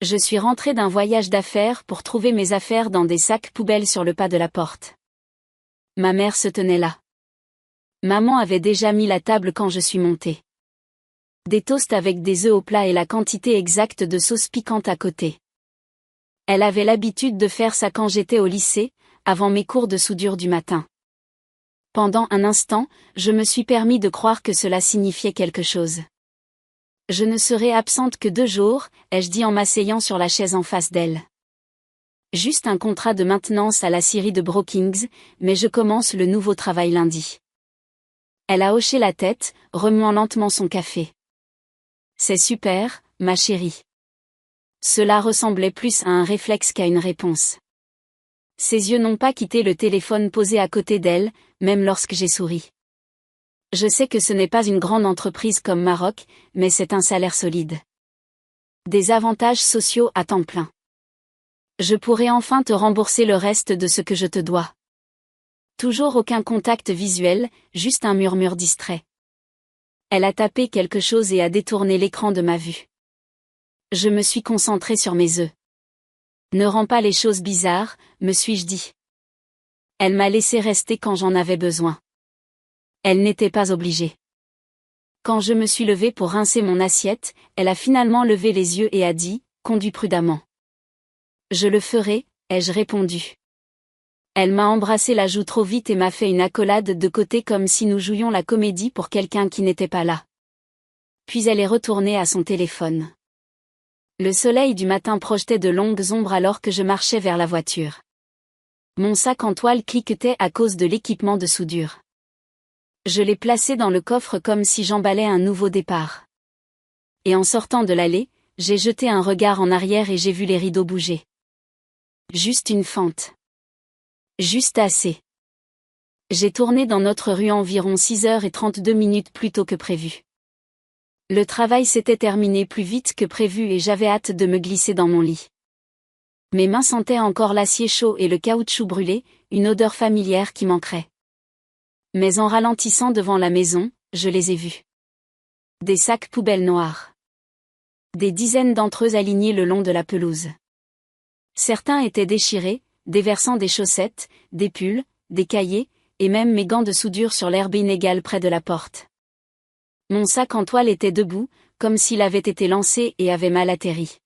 Je suis rentrée d'un voyage d'affaires pour trouver mes affaires dans des sacs poubelles sur le pas de la porte. Ma mère se tenait là. Maman avait déjà mis la table quand je suis montée. Des toasts avec des œufs au plat et la quantité exacte de sauce piquante à côté. Elle avait l'habitude de faire ça quand j'étais au lycée, avant mes cours de soudure du matin. Pendant un instant, je me suis permis de croire que cela signifiait quelque chose. Je ne serai absente que 2 jours, ai-je dit en m'asseyant sur la chaise en face d'elle. Juste un contrat de maintenance à la scierie de Brookings, mais je commence le nouveau travail lundi. Elle a hoché la tête, remuant lentement son café. C'est super, ma chérie. Cela ressemblait plus à un réflexe qu'à une réponse. Ses yeux n'ont pas quitté le téléphone posé à côté d'elle, même lorsque j'ai souri. Je sais que ce n'est pas une grande entreprise comme Maroc, mais c'est un salaire solide. Des avantages sociaux à temps plein. Je pourrai enfin te rembourser le reste de ce que je te dois. Toujours aucun contact visuel, juste un murmure distrait. Elle a tapé quelque chose et a détourné l'écran de ma vue. Je me suis concentrée sur mes œufs. Ne rends pas les choses bizarres, me suis-je dit. Elle m'a laissé rester quand j'en avais besoin. Elle n'était pas obligée. Quand je me suis levée pour rincer mon assiette, elle a finalement levé les yeux et a dit, « Conduis prudemment. » Je le ferai, ai-je répondu. Elle m'a embrassé la joue trop vite et m'a fait une accolade de côté comme si nous jouions la comédie pour quelqu'un qui n'était pas là. Puis elle est retournée à son téléphone. Le soleil du matin projetait de longues ombres alors que je marchais vers la voiture. Mon sac en toile cliquetait à cause de l'équipement de soudure. Je l'ai placé dans le coffre comme si j'emballais un nouveau départ. Et en sortant de l'allée, j'ai jeté un regard en arrière et j'ai vu les rideaux bouger. Juste une fente. Juste assez. J'ai tourné dans notre rue environ 6h32 plus tôt que prévu. Le travail s'était terminé plus vite que prévu et j'avais hâte de me glisser dans mon lit. Mes mains sentaient encore l'acier chaud et le caoutchouc brûlé, une odeur familière qui manquerait. Mais en ralentissant devant la maison, je les ai vus. Des sacs poubelles noirs. Des dizaines d'entre eux alignés le long de la pelouse. Certains étaient déchirés, déversant des chaussettes, des pulls, des cahiers, et même mes gants de soudure sur l'herbe inégale près de la porte. Mon sac en toile était debout, comme s'il avait été lancé et avait mal atterri.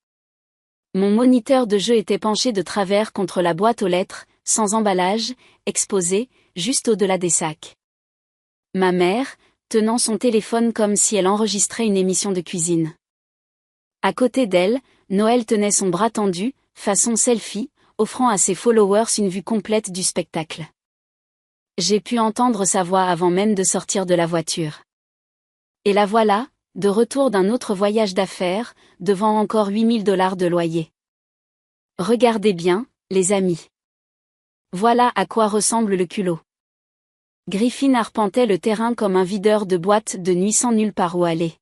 Mon moniteur de jeu était penché de travers contre la boîte aux lettres, sans emballage, exposé, juste au-delà des sacs. Ma mère, tenant son téléphone comme si elle enregistrait une émission de cuisine. À côté d'elle, Noël tenait son bras tendu, façon selfie, offrant à ses followers une vue complète du spectacle. J'ai pu entendre sa voix avant même de sortir de la voiture. Et la voilà, de retour d'un autre voyage d'affaires, devant encore $8000 de loyer. Regardez bien, les amis. Voilà à quoi ressemble le culot. Griffin arpentait le terrain comme un videur de boîte de nuit sans nulle part où aller.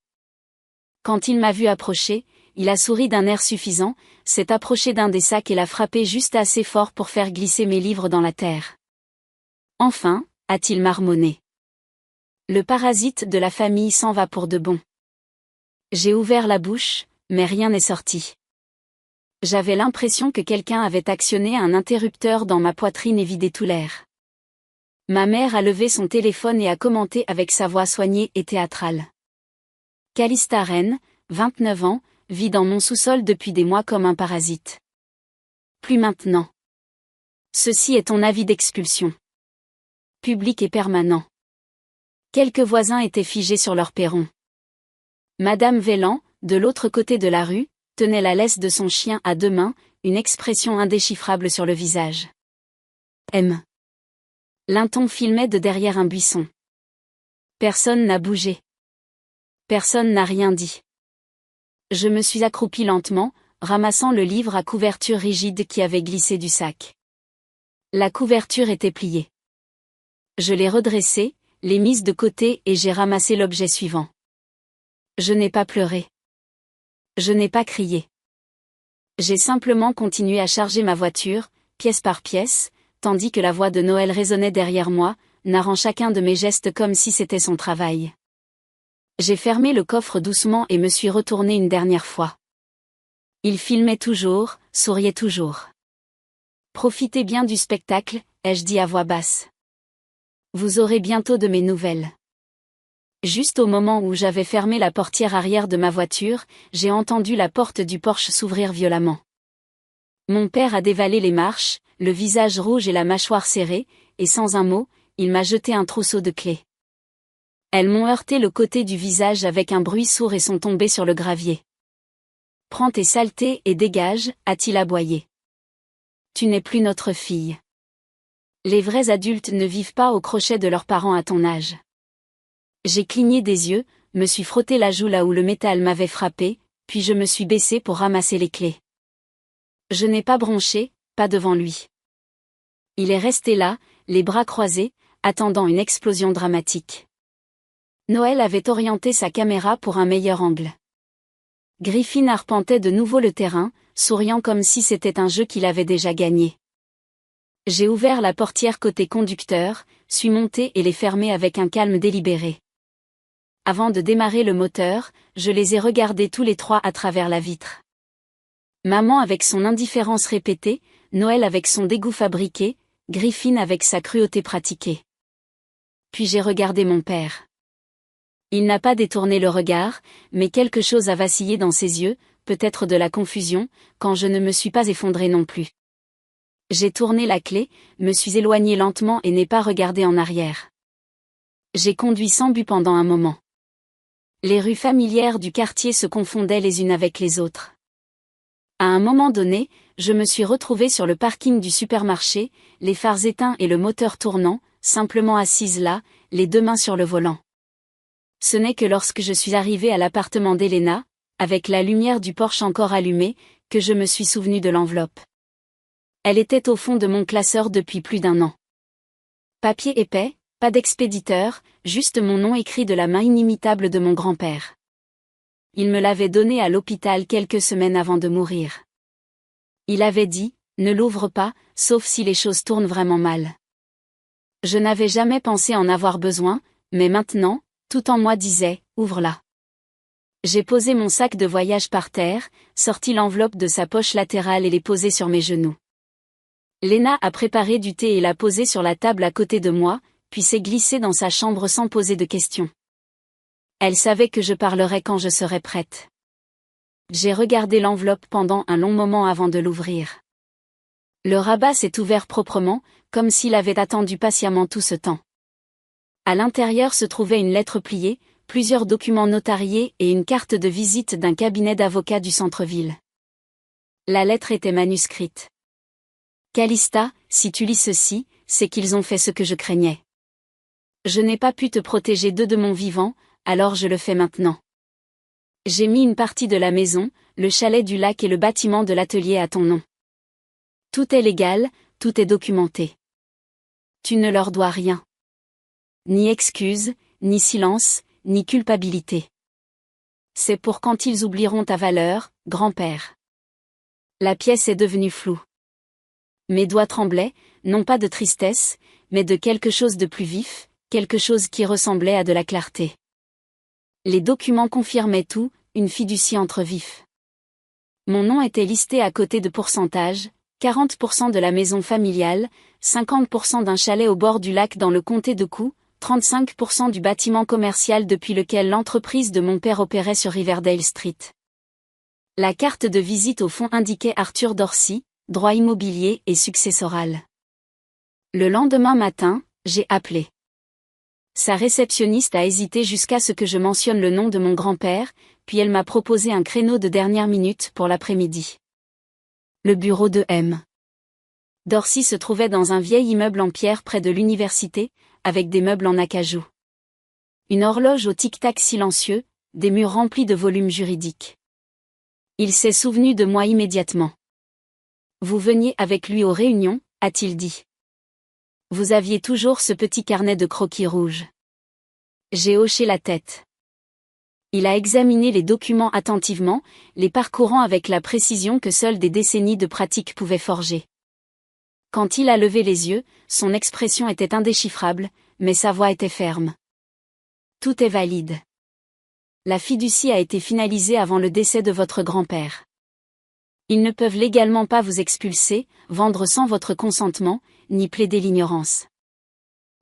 Quand il m'a vu approcher, il a souri d'un air suffisant, s'est approché d'un des sacs et l'a frappé juste assez fort pour faire glisser mes livres dans la terre. Enfin, a-t-il marmonné. Le parasite de la famille s'en va pour de bon. J'ai ouvert la bouche, mais rien n'est sorti. J'avais l'impression que quelqu'un avait actionné un interrupteur dans ma poitrine et vidé tout l'air. Ma mère a levé son téléphone et a commenté avec sa voix soignée et théâtrale. Calista Wren, 29 ans, vit dans mon sous-sol depuis des mois comme un parasite. Plus maintenant. Ceci est ton avis d'expulsion. Public et permanent. Quelques voisins étaient figés sur leur perron. Madame Vélan, de l'autre côté de la rue, tenait la laisse de son chien à 2 mains, une expression indéchiffrable sur le visage. M. Linton filmait de derrière un buisson. Personne n'a bougé. Personne n'a rien dit. Je me suis accroupie lentement, ramassant le livre à couverture rigide qui avait glissé du sac. La couverture était pliée. Je l'ai redressée, l'ai mise de côté et j'ai ramassé l'objet suivant. Je n'ai pas pleuré. Je n'ai pas crié. J'ai simplement continué à charger ma voiture, pièce par pièce, tandis que la voix de Noël résonnait derrière moi, narrant chacun de mes gestes comme si c'était son travail. J'ai fermé le coffre doucement et me suis retournée une dernière fois. Il filmait toujours, souriait toujours. Profitez bien du spectacle, ai-je dit à voix basse. Vous aurez bientôt de mes nouvelles. Juste au moment où j'avais fermé la portière arrière de ma voiture, j'ai entendu la porte du Porsche s'ouvrir violemment. Mon père a dévalé les marches, le visage rouge et la mâchoire serrée, et sans un mot, il m'a jeté un trousseau de clés. Elles m'ont heurté le côté du visage avec un bruit sourd et sont tombées sur le gravier. Prends tes saletés et dégage, a-t-il aboyé. Tu n'es plus notre fille. Les vrais adultes ne vivent pas au crochet de leurs parents à ton âge. J'ai cligné des yeux, me suis frotté la joue là où le métal m'avait frappé, puis je me suis baissé pour ramasser les clés. Je n'ai pas bronché, pas devant lui. Il est resté là, les bras croisés, attendant une explosion dramatique. Noël avait orienté sa caméra pour un meilleur angle. Griffin arpentait de nouveau le terrain, souriant comme si c'était un jeu qu'il avait déjà gagné. J'ai ouvert la portière côté conducteur, suis monté et l'ai fermée avec un calme délibéré. Avant de démarrer le moteur, je les ai regardés tous les trois à travers la vitre. Maman avec son indifférence répétée, Noël avec son dégoût fabriqué, Griffin avec sa cruauté pratiquée. Puis j'ai regardé mon père. Il n'a pas détourné le regard, mais quelque chose a vacillé dans ses yeux, peut-être de la confusion, quand je ne me suis pas effondré non plus. J'ai tourné la clé, me suis éloigné lentement et n'ai pas regardé en arrière. J'ai conduit sans but pendant un moment. Les rues familières du quartier se confondaient les unes avec les autres. À un moment donné, je me suis retrouvée sur le parking du supermarché, les phares éteints et le moteur tournant, simplement assise là, les deux mains sur le volant. Ce n'est que lorsque je suis arrivée à l'appartement d'Elena, avec la lumière du Porsche encore allumée, que je me suis souvenue de l'enveloppe. Elle était au fond de mon classeur depuis plus d'un an. Papier épais, pas d'expéditeur, juste mon nom écrit de la main inimitable de mon grand-père. Il me l'avait donné à l'hôpital quelques semaines avant de mourir. Il avait dit, ne l'ouvre pas, sauf si les choses tournent vraiment mal. Je n'avais jamais pensé en avoir besoin, mais maintenant, tout en moi disait, ouvre-la. J'ai posé mon sac de voyage par terre, sorti l'enveloppe de sa poche latérale et l'ai posée sur mes genoux. Lena a préparé du thé et l'a posé sur la table à côté de moi, puis s'est glissée dans sa chambre sans poser de questions. Elle savait que je parlerais quand je serais prête. J'ai regardé l'enveloppe pendant un long moment avant de l'ouvrir. Le rabat s'est ouvert proprement, comme s'il avait attendu patiemment tout ce temps. À l'intérieur se trouvait une lettre pliée, plusieurs documents notariés et une carte de visite d'un cabinet d'avocats du centre-ville. La lettre était manuscrite. Calista, si tu lis ceci, c'est qu'ils ont fait ce que je craignais. Je n'ai pas pu te protéger d'eux de mon vivant, alors je le fais maintenant. J'ai mis une partie de la maison, le chalet du lac et le bâtiment de l'atelier à ton nom. Tout est légal, tout est documenté. Tu ne leur dois rien. Ni excuse, ni silence, ni culpabilité. C'est pour quand ils oublieront ta valeur, grand-père. La pièce est devenue floue. Mes doigts tremblaient, non pas de tristesse, mais de quelque chose de plus vif, quelque chose qui ressemblait à de la clarté. Les documents confirmaient tout, une fiducie entre vifs. Mon nom était listé à côté de pourcentages, 40% de la maison familiale, 50% d'un chalet au bord du lac dans le comté de Coo, 35% du bâtiment commercial depuis lequel l'entreprise de mon père opérait sur Riverdale Street. La carte de visite au fond indiquait Arthur Dorsey, droit immobilier et successoral. Le lendemain matin, j'ai appelé. Sa réceptionniste a hésité jusqu'à ce que je mentionne le nom de mon grand-père, puis elle m'a proposé un créneau de dernière minute pour l'après-midi. Le bureau de M. Dorsey se trouvait dans un vieil immeuble en pierre près de l'université, avec des meubles en acajou. Une horloge au tic-tac silencieux, des murs remplis de volumes juridiques. Il s'est souvenu de moi immédiatement. Vous veniez avec lui aux réunions, a-t-il dit. Vous aviez toujours ce petit carnet de croquis rouges. J'ai hoché la tête. Il a examiné les documents attentivement, les parcourant avec la précision que seules des décennies de pratique pouvaient forger. Quand il a levé les yeux, son expression était indéchiffrable, mais sa voix était ferme. Tout est valide. La fiducie a été finalisée avant le décès de votre grand-père. Ils ne peuvent légalement pas vous expulser, vendre sans votre consentement, ni plaider l'ignorance.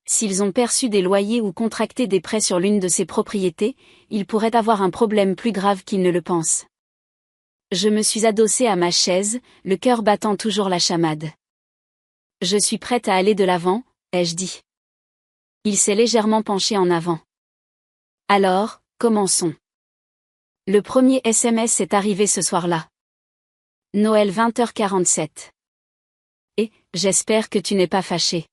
S'ils ont perçu des loyers ou contracté des prêts sur l'une de ces propriétés, ils pourraient avoir un problème plus grave qu'ils ne le pensent. Je me suis adossée à ma chaise, le cœur battant toujours la chamade. Je suis prête à aller de l'avant, ai-je dit. Il s'est légèrement penché en avant. Alors, commençons. Le premier SMS est arrivé ce soir-là. Noël 20h47. Et, j'espère que tu n'es pas fâché.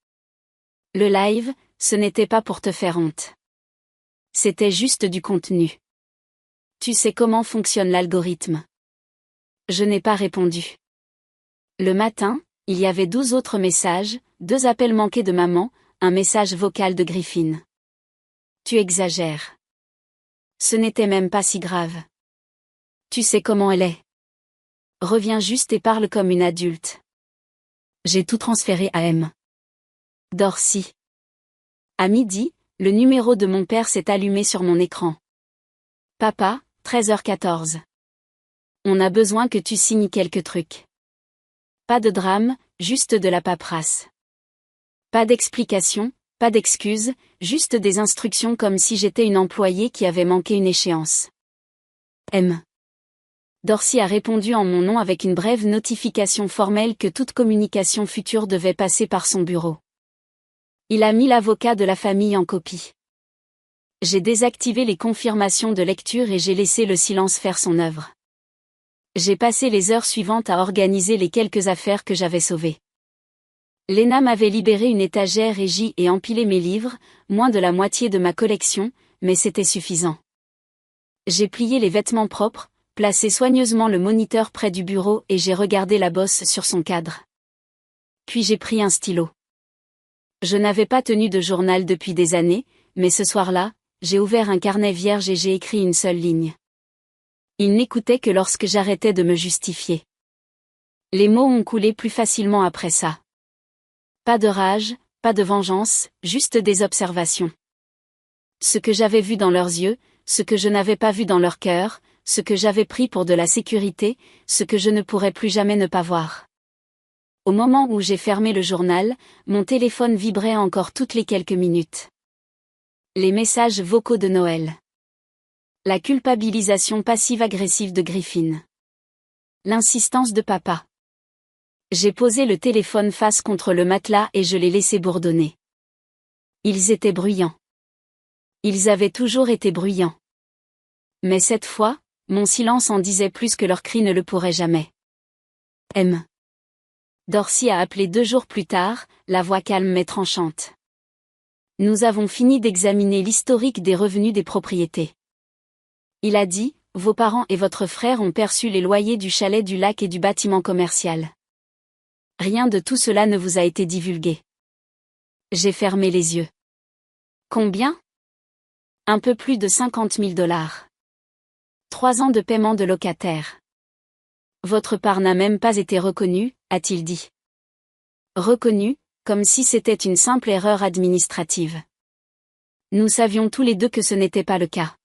Le live, ce n'était pas pour te faire honte. C'était juste du contenu. Tu sais comment fonctionne l'algorithme. Je n'ai pas répondu. Le matin, il y avait 12 autres messages, 2 appels manqués de maman, un message vocal de Griffin. Tu exagères. Ce n'était même pas si grave. Tu sais comment elle est. Reviens juste et parle comme une adulte. J'ai tout transféré à M. Dorsey. À midi, le numéro de mon père s'est allumé sur mon écran. Papa, 13h14. On a besoin que tu signes quelques trucs. Pas de drame, juste de la paperasse. Pas d'explication, pas d'excuses, juste des instructions comme si j'étais une employée qui avait manqué une échéance. M. Dorsey a répondu en mon nom avec une brève notification formelle que toute communication future devait passer par son bureau. Il a mis l'avocat de la famille en copie. J'ai désactivé les confirmations de lecture et j'ai laissé le silence faire son œuvre. J'ai passé les heures suivantes à organiser les quelques affaires que j'avais sauvées. Lena m'avait libéré une étagère et j'y ai empilé mes livres, moins de la moitié de ma collection, mais c'était suffisant. J'ai plié les vêtements propres, placé soigneusement le moniteur près du bureau et j'ai regardé la bosse sur son cadre. Puis j'ai pris un stylo. Je n'avais pas tenu de journal depuis des années, mais ce soir-là, j'ai ouvert un carnet vierge et j'ai écrit une seule ligne. Il n'écoutait que lorsque j'arrêtais de me justifier. Les mots ont coulé plus facilement après ça. Pas de rage, pas de vengeance, juste des observations. Ce que j'avais vu dans leurs yeux, ce que je n'avais pas vu dans leur cœur, ce que j'avais pris pour de la sécurité, ce que je ne pourrais plus jamais ne pas voir. Au moment où j'ai fermé le journal, mon téléphone vibrait encore toutes les quelques minutes. Les messages vocaux de Noël. La culpabilisation passive-agressive de Griffin. L'insistance de papa. J'ai posé le téléphone face contre le matelas et je l'ai laissé bourdonner. Ils étaient bruyants. Ils avaient toujours été bruyants. Mais cette fois, mon silence en disait plus que leurs cris ne le pourraient jamais. M. Dorsey a appelé 2 jours plus tard, la voix calme mais tranchante. Nous avons fini d'examiner l'historique des revenus des propriétés. Il a dit, vos parents et votre frère ont perçu les loyers du chalet du lac et du bâtiment commercial. Rien de tout cela ne vous a été divulgué. J'ai fermé les yeux. Combien? Un peu plus de 50 000 $. 3 ans de paiement de locataire. Votre part n'a même pas été reconnue, a-t-il dit. Reconnue, comme si c'était une simple erreur administrative. Nous savions tous les deux que ce n'était pas le cas.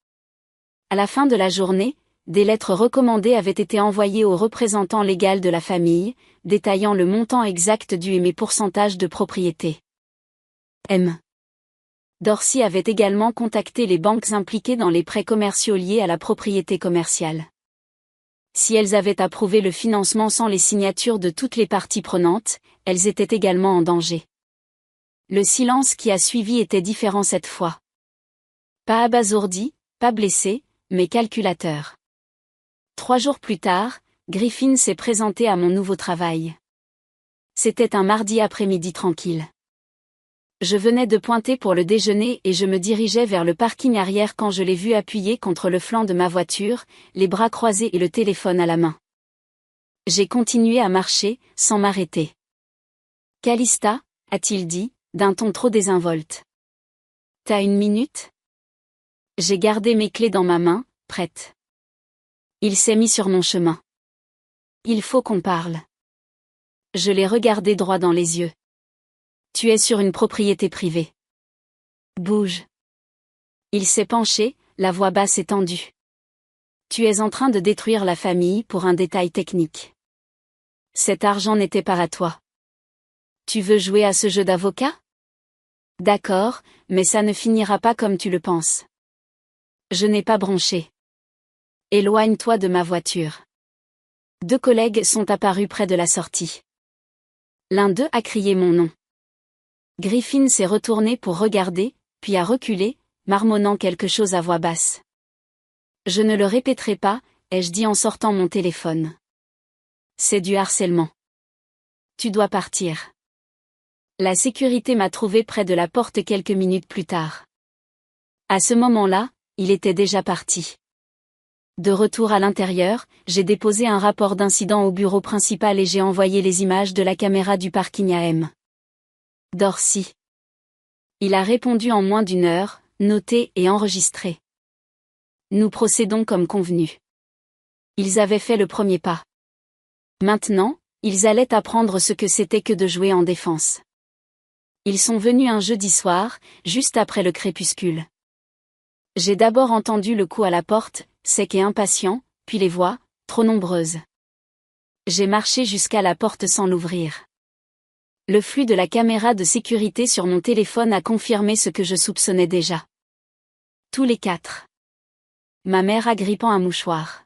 À la fin de la journée, des lettres recommandées avaient été envoyées au représentant légal de la famille, détaillant le montant exact dû et mes pourcentages de propriété. M. Dorsey avait également contacté les banques impliquées dans les prêts commerciaux liés à la propriété commerciale. Si elles avaient approuvé le financement sans les signatures de toutes les parties prenantes, elles étaient également en danger. Le silence qui a suivi était différent cette fois. Pas abasourdi, pas blessé, mais calculateur. 3 jours plus tard, Griffin s'est présenté à mon nouveau travail. C'était un mardi après-midi tranquille. Je venais de pointer pour le déjeuner et je me dirigeais vers le parking arrière quand je l'ai vu appuyé contre le flanc de ma voiture, les bras croisés et le téléphone à la main. J'ai continué à marcher, sans m'arrêter. Calista, a-t-il dit, d'un ton trop désinvolte. T'as 1 minute? J'ai gardé mes clés dans ma main, prête. Il s'est mis sur mon chemin. Il faut qu'on parle. Je l'ai regardé droit dans les yeux. Tu es sur une propriété privée. Bouge. Il s'est penché, la voix basse et tendue. Tu es en train de détruire la famille pour un détail technique. Cet argent n'était pas à toi. Tu veux jouer à ce jeu d'avocat? D'accord, mais ça ne finira pas comme tu le penses. Je n'ai pas bronché. Éloigne-toi de ma voiture. 2 collègues sont apparus près de la sortie. L'un d'eux a crié mon nom. Griffin s'est retourné pour regarder, puis a reculé, marmonnant quelque chose à voix basse. Je ne le répéterai pas, ai-je dit en sortant mon téléphone. C'est du harcèlement. Tu dois partir. La sécurité m'a trouvé près de la porte quelques minutes plus tard. À ce moment-là, il était déjà parti. De retour à l'intérieur, j'ai déposé un rapport d'incident au bureau principal et j'ai envoyé les images de la caméra du parking à M. Dorsey. Il a répondu en moins d'1 heure, noté et enregistré. Nous procédons comme convenu. Ils avaient fait le premier pas. Maintenant, ils allaient apprendre ce que c'était que de jouer en défense. Ils sont venus un jeudi soir, juste après le crépuscule. J'ai d'abord entendu le coup à la porte, sec et impatient, puis les voix, trop nombreuses. J'ai marché jusqu'à la porte sans l'ouvrir. Le flux de la caméra de sécurité sur mon téléphone a confirmé ce que je soupçonnais déjà. Tous les 4. Ma mère agrippant un mouchoir.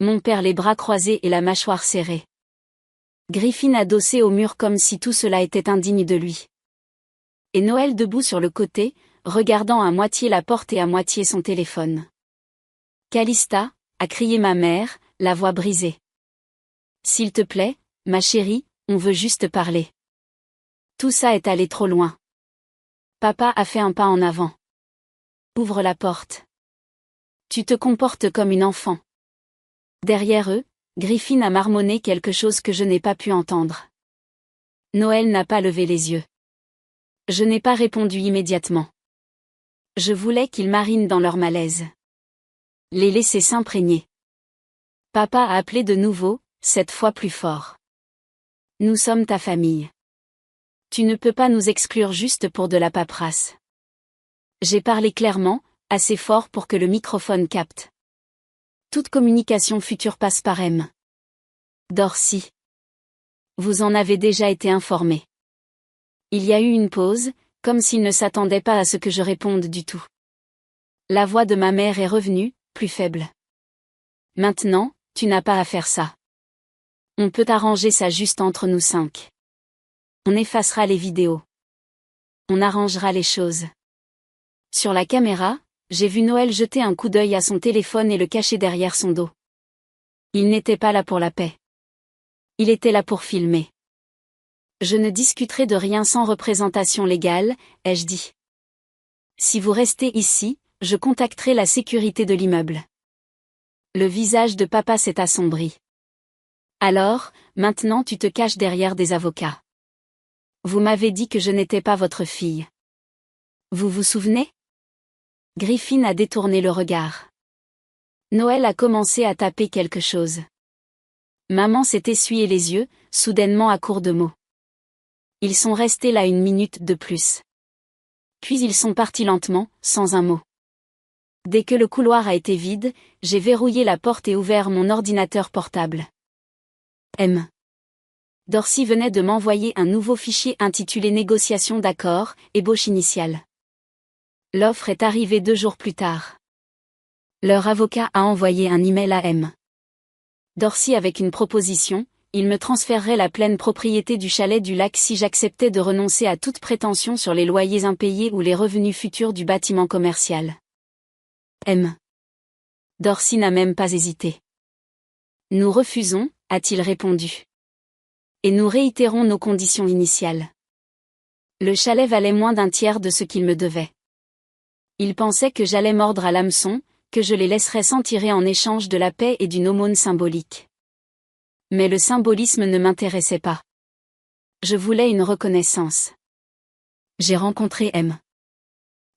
Mon père les bras croisés et la mâchoire serrée. Griffin adossé au mur comme si tout cela était indigne de lui. Et Noël debout sur le côté, regardant à moitié la porte et à moitié son téléphone. Calista, a crié ma mère, la voix brisée. S'il te plaît, ma chérie, on veut juste parler. Tout ça est allé trop loin. Papa a fait un pas en avant. Ouvre la porte. Tu te comportes comme une enfant. Derrière eux, Griffin a marmonné quelque chose que je n'ai pas pu entendre. Noël n'a pas levé les yeux. Je n'ai pas répondu immédiatement. Je voulais qu'ils marinent dans leur malaise. Les laisser s'imprégner. Papa a appelé de nouveau, cette fois plus fort. Nous sommes ta famille. Tu ne peux pas nous exclure juste pour de la paperasse. J'ai parlé clairement, assez fort pour que le microphone capte. Toute communication future passe par M. Dorsey. Vous en avez déjà été informé. Il y a eu une pause, comme s'il ne s'attendait pas à ce que je réponde du tout. La voix de ma mère est revenue, plus faible. Maintenant, tu n'as pas à faire ça. On peut arranger ça juste entre nous 5. On effacera les vidéos. On arrangera les choses. Sur la caméra, j'ai vu Noël jeter un coup d'œil à son téléphone et le cacher derrière son dos. Il n'était pas là pour la paix. Il était là pour filmer. Je ne discuterai de rien sans représentation légale, ai-je dit. Si vous restez ici, je contacterai la sécurité de l'immeuble. Le visage de papa s'est assombri. Alors, maintenant tu te caches derrière des avocats. Vous m'avez dit que je n'étais pas votre fille. Vous vous souvenez? Griffin a détourné le regard. Noël a commencé à taper quelque chose. Maman s'est essuyé les yeux, soudainement à court de mots. Ils sont restés là 1 minute de plus. Puis ils sont partis lentement, sans un mot. Dès que le couloir a été vide, j'ai verrouillé la porte et ouvert mon ordinateur portable. M. Dorsey venait de m'envoyer un nouveau fichier intitulé Négociation d'accord, ébauche initiale. L'offre est arrivée 2 jours plus tard. Leur avocat a envoyé un email à M. Dorsey avec une proposition, il me transférerait la pleine propriété du chalet du lac si j'acceptais de renoncer à toute prétention sur les loyers impayés ou les revenus futurs du bâtiment commercial. M. Dorsey n'a même pas hésité. Nous refusons, a-t-il répondu. Et nous réitérons nos conditions initiales. Le chalet valait moins d'1 tiers de ce qu'il me devait. Il pensait que j'allais mordre à l'hameçon, que je les laisserais s'en tirer en échange de la paix et d'une aumône symbolique. Mais le symbolisme ne m'intéressait pas. Je voulais une reconnaissance. J'ai rencontré M.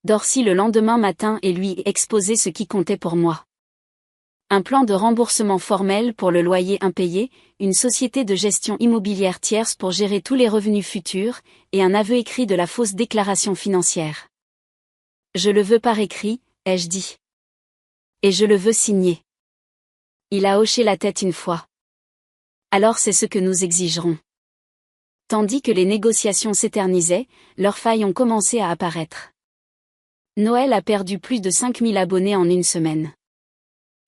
Dorsey le lendemain matin et lui exposé ce qui comptait pour moi. Un plan de remboursement formel pour le loyer impayé, une société de gestion immobilière tierce pour gérer tous les revenus futurs, et un aveu écrit de la fausse déclaration financière. Je le veux par écrit, ai-je dit. Et je le veux signé. Il a hoché la tête une fois. Alors c'est ce que nous exigerons. Tandis que les négociations s'éternisaient, leurs failles ont commencé à apparaître. Noël a perdu plus de 5000 abonnés en une semaine.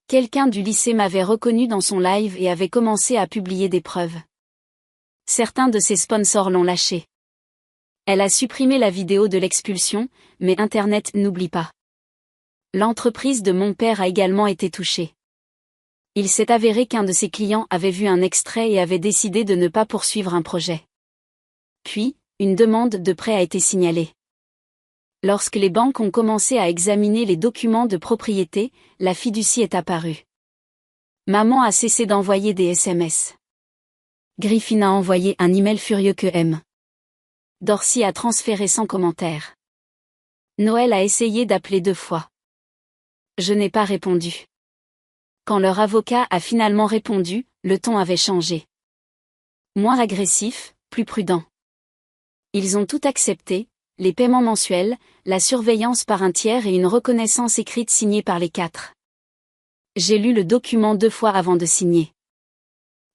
Quelqu'un du lycée m'avait reconnu dans son live et avait commencé à publier des preuves. Certains de ses sponsors l'ont lâché. Elle a supprimé la vidéo de l'expulsion, mais Internet n'oublie pas. L'entreprise de mon père a également été touchée. Il s'est avéré qu'un de ses clients avait vu un extrait et avait décidé de ne pas poursuivre un projet. Puis, une demande de prêt a été signalée. Lorsque les banques ont commencé à examiner les documents de propriété, la fiducie est apparue. Maman a cessé d'envoyer des SMS. Griffin a envoyé un email furieux que M. Dorsey a transféré sans commentaire. Noël a essayé d'appeler 2 fois. Je n'ai pas répondu. Quand leur avocat a finalement répondu, le ton avait changé. Moins agressif, plus prudent. Ils ont tout accepté, les paiements mensuels, la surveillance par un tiers et une reconnaissance écrite signée par les 4. J'ai lu le document 2 fois avant de signer.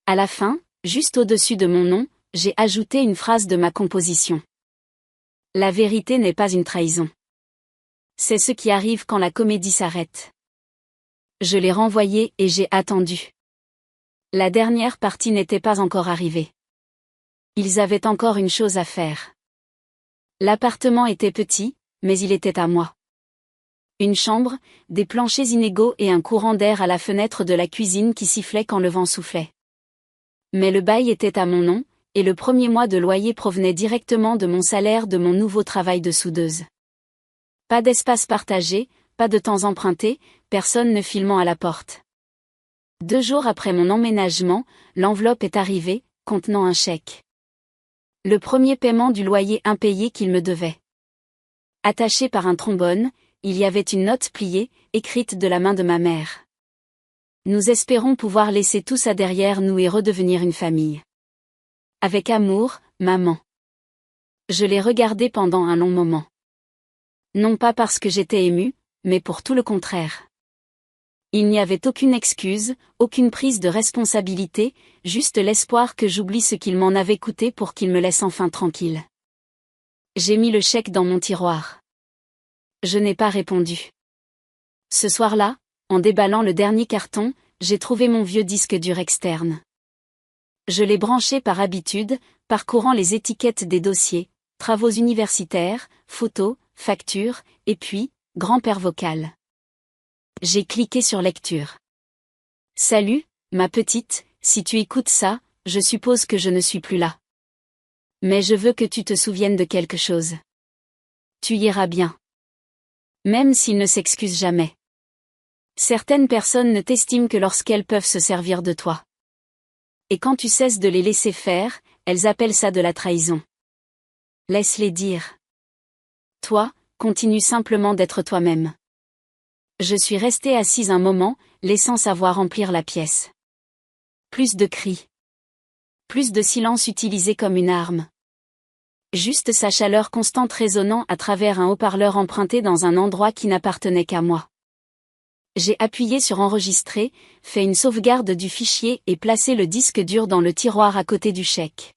À la fin, juste au-dessus de mon nom, j'ai ajouté une phrase de ma composition. La vérité n'est pas une trahison. C'est ce qui arrive quand la comédie s'arrête. Je l'ai renvoyé et j'ai attendu. La dernière partie n'était pas encore arrivée. Ils avaient encore une chose à faire. L'appartement était petit, mais il était à moi. Une chambre, des planchers inégaux et un courant d'air à la fenêtre de la cuisine qui sifflait quand le vent soufflait. Mais le bail était à mon nom, et le premier mois de loyer provenait directement de mon salaire de mon nouveau travail de soudeuse. Pas d'espace partagé, pas de temps emprunté, personne ne filmant à la porte. 2 jours après mon emménagement, l'enveloppe est arrivée, contenant un chèque. Le premier paiement du loyer impayé qu'il me devait. Attaché par un trombone, il y avait une note pliée, écrite de la main de ma mère. Nous espérons pouvoir laisser tout ça derrière nous et redevenir une famille. Avec amour, maman. Je l'ai regardé pendant un long moment. Non pas parce que j'étais émue, mais pour tout le contraire. Il n'y avait aucune excuse, aucune prise de responsabilité, juste l'espoir que j'oublie ce qu'il m'en avait coûté pour qu'il me laisse enfin tranquille. J'ai mis le chèque dans mon tiroir. Je n'ai pas répondu. Ce soir-là, en déballant le dernier carton, j'ai trouvé mon vieux disque dur externe. Je l'ai branché par habitude, parcourant les étiquettes des dossiers, travaux universitaires, photos, factures, et puis, grand-père vocal. J'ai cliqué sur lecture. Salut, ma petite, si tu écoutes ça, je suppose que je ne suis plus là. Mais je veux que tu te souviennes de quelque chose. Tu iras bien. Même s'il ne s'excuse jamais. Certaines personnes ne t'estiment que lorsqu'elles peuvent se servir de toi. Et quand tu cesses de les laisser faire, elles appellent ça de la trahison. Laisse-les dire. Toi, continue simplement d'être toi-même. Je suis restée assise un moment, laissant sa voix remplir la pièce. Plus de cris. Plus de silence utilisé comme une arme. Juste sa chaleur constante résonnant à travers un haut-parleur emprunté dans un endroit qui n'appartenait qu'à moi. J'ai appuyé sur enregistrer, fait une sauvegarde du fichier et placé le disque dur dans le tiroir à côté du chèque.